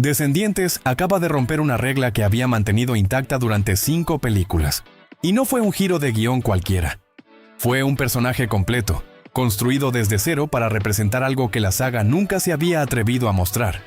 Descendientes acaba de romper una regla que había mantenido intacta durante 5 películas. Y no fue un giro de guión cualquiera. Fue un personaje completo, construido desde cero para representar algo que la saga nunca se había atrevido a mostrar.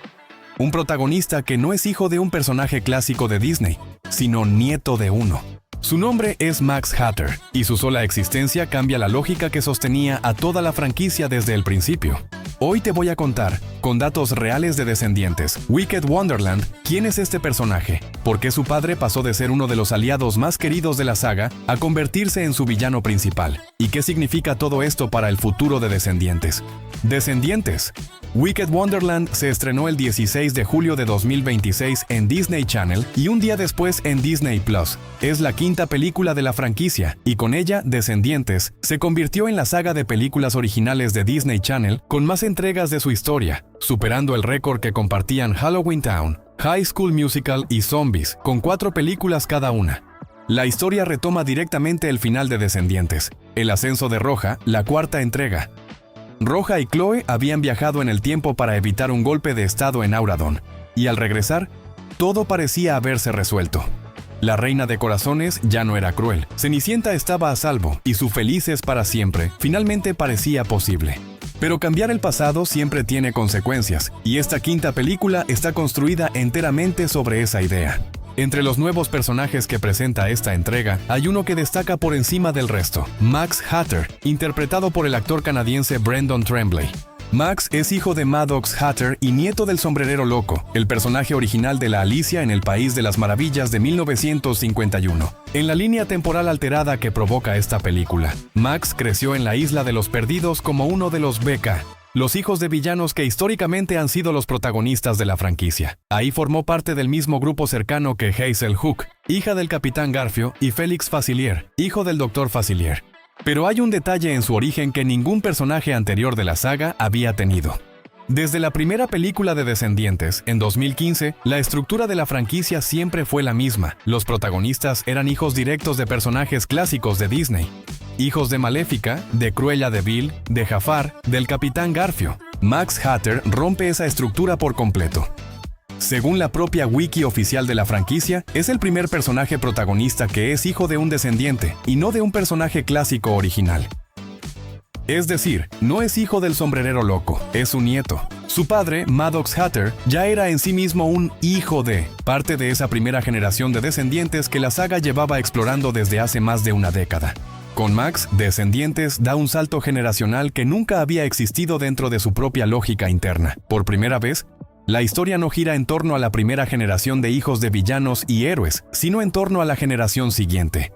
Un protagonista que no es hijo de un personaje clásico de Disney, sino nieto de uno. Su nombre es Max Hatter, y su sola existencia cambia la lógica que sostenía a toda la franquicia desde el principio. Hoy te voy a contar, con datos reales de Descendientes, Wicked Wonderland, quién es este personaje, por qué su padre pasó de ser uno de los aliados más queridos de la saga a convertirse en su villano principal, y qué significa todo esto para el futuro de Descendientes. Descendientes. Wicked Wonderland se estrenó el 16 de julio de 2026 en Disney Channel y un día después en Disney Plus. Es la quinta película de la franquicia y con ella, Descendientes, se convirtió en la saga de películas originales de Disney Channel con más entregas de su historia, superando el récord que compartían Halloween Town, High School Musical y Zombies, con 4 películas cada una. La historia retoma directamente el final de Descendientes, el ascenso de Roja, la cuarta entrega. Roja y Chloe habían viajado en el tiempo para evitar un golpe de estado en Auradon, y al regresar, todo parecía haberse resuelto. La reina de corazones ya no era cruel, Cenicienta estaba a salvo, y su felices para siempre finalmente parecía posible. Pero cambiar el pasado siempre tiene consecuencias, y esta quinta película está construida enteramente sobre esa idea. Entre los nuevos personajes que presenta esta entrega, hay uno que destaca por encima del resto, Max Hatter, interpretado por el actor canadiense Brendan Tremblay. Max es hijo de Maddox Hatter y nieto del sombrerero loco, el personaje original de la Alicia en el País de las Maravillas de 1951. En la línea temporal alterada que provoca esta película, Max creció en la Isla de los Perdidos como uno de los BK, los hijos de villanos que históricamente han sido los protagonistas de la franquicia. Ahí formó parte del mismo grupo cercano que Hazel Hook, hija del Capitán Garfio, y Félix Facilier, hijo del Dr. Facilier. Pero hay un detalle en su origen que ningún personaje anterior de la saga había tenido. Desde la primera película de Descendientes, en 2015, la estructura de la franquicia siempre fue la misma. Los protagonistas eran hijos directos de personajes clásicos de Disney. Hijos de Maléfica, de Cruella de Vil, de Jafar, del Capitán Garfio. Max Hatter rompe esa estructura por completo. Según la propia wiki oficial de la franquicia, es el primer personaje protagonista que es hijo de un descendiente y no de un personaje clásico original. Es decir, no es hijo del sombrerero loco, es su nieto. Su padre, Maddox Hatter, ya era en sí mismo un hijo de, parte de esa primera generación de descendientes que la saga llevaba explorando desde hace más de una década. Con Max, Descendientes da un salto generacional que nunca había existido dentro de su propia lógica interna. Por primera vez, la historia no gira en torno a la primera generación de hijos de villanos y héroes, sino en torno a la generación siguiente,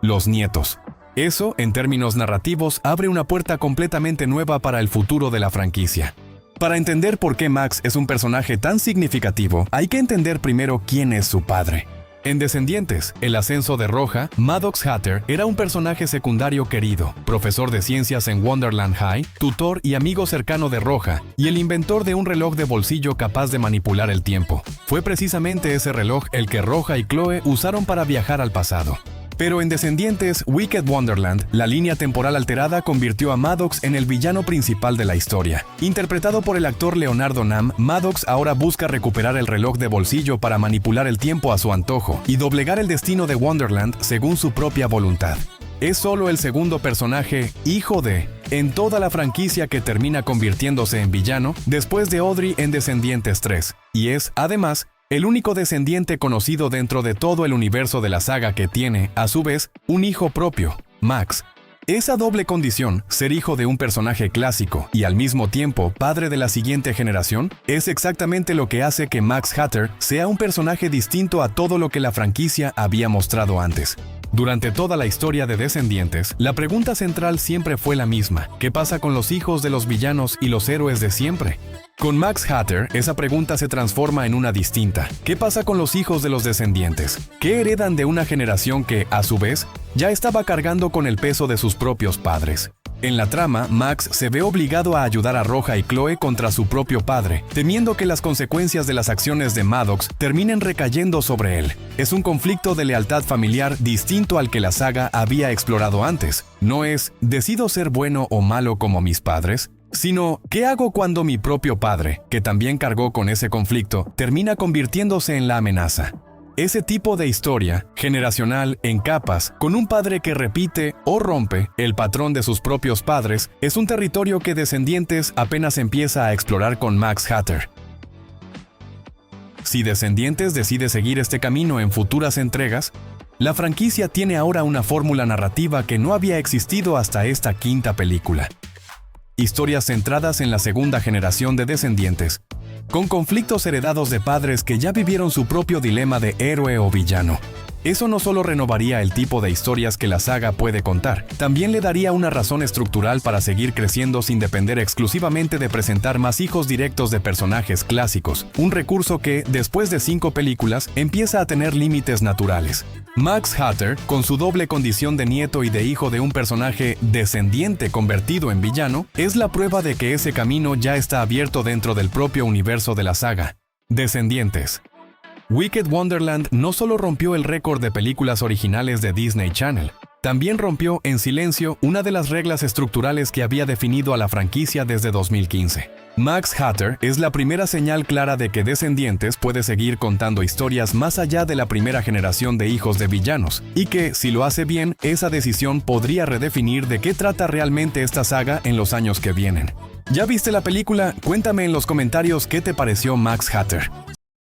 los nietos. Eso, en términos narrativos, abre una puerta completamente nueva para el futuro de la franquicia. Para entender por qué Max es un personaje tan significativo, hay que entender primero quién es su padre. En Descendientes, el ascenso de Roja, Maddox Hatter era un personaje secundario querido, profesor de ciencias en Wonderland High, tutor y amigo cercano de Roja, y el inventor de un reloj de bolsillo capaz de manipular el tiempo. Fue precisamente ese reloj el que Roja y Chloe usaron para viajar al pasado. Pero en Descendientes, Wicked Wonderland, la línea temporal alterada convirtió a Maddox en el villano principal de la historia. Interpretado por el actor Leonardo Nam, Maddox ahora busca recuperar el reloj de bolsillo para manipular el tiempo a su antojo y doblegar el destino de Wonderland según su propia voluntad. Es solo el segundo personaje, hijo de, en toda la franquicia que termina convirtiéndose en villano después de Audrey en Descendientes 3, y es, además, el único descendiente conocido dentro de todo el universo de la saga que tiene, a su vez, un hijo propio, Max. Esa doble condición, ser hijo de un personaje clásico y al mismo tiempo padre de la siguiente generación, es exactamente lo que hace que Max Hatter sea un personaje distinto a todo lo que la franquicia había mostrado antes. Durante toda la historia de Descendientes, la pregunta central siempre fue la misma: ¿qué pasa con los hijos de los villanos y los héroes de siempre? Con Max Hatter, esa pregunta se transforma en una distinta. ¿Qué pasa con los hijos de los descendientes? ¿Qué heredan de una generación que, a su vez, ya estaba cargando con el peso de sus propios padres? En la trama, Max se ve obligado a ayudar a Roja y Chloe contra su propio padre, temiendo que las consecuencias de las acciones de Maddox terminen recayendo sobre él. Es un conflicto de lealtad familiar distinto al que la saga había explorado antes. No es, ¿decido ser bueno o malo como mis padres?, sino ¿qué hago cuando mi propio padre, que también cargó con ese conflicto, termina convirtiéndose en la amenaza? Ese tipo de historia, generacional en capas, con un padre que repite o rompe el patrón de sus propios padres, es un territorio que Descendientes apenas empieza a explorar con Max Hatter. Si Descendientes decide seguir este camino en futuras entregas, la franquicia tiene ahora una fórmula narrativa que no había existido hasta esta quinta película. Historias centradas en la segunda generación de Descendientes, con conflictos heredados de padres que ya vivieron su propio dilema de héroe o villano. Eso no solo renovaría el tipo de historias que la saga puede contar, también le daría una razón estructural para seguir creciendo sin depender exclusivamente de presentar más hijos directos de personajes clásicos, un recurso que, después de 5 películas, empieza a tener límites naturales. Max Hatter, con su doble condición de nieto y de hijo de un personaje descendiente convertido en villano, es la prueba de que ese camino ya está abierto dentro del propio universo de la saga. Descendientes. Wicked Wonderland no solo rompió el récord de películas originales de Disney Channel, también rompió en silencio una de las reglas estructurales que había definido a la franquicia desde 2015. Max Hatter es la primera señal clara de que Descendientes puede seguir contando historias más allá de la primera generación de hijos de villanos, y que, si lo hace bien, esa decisión podría redefinir de qué trata realmente esta saga en los años que vienen. ¿Ya viste la película? Cuéntame en los comentarios qué te pareció Max Hatter.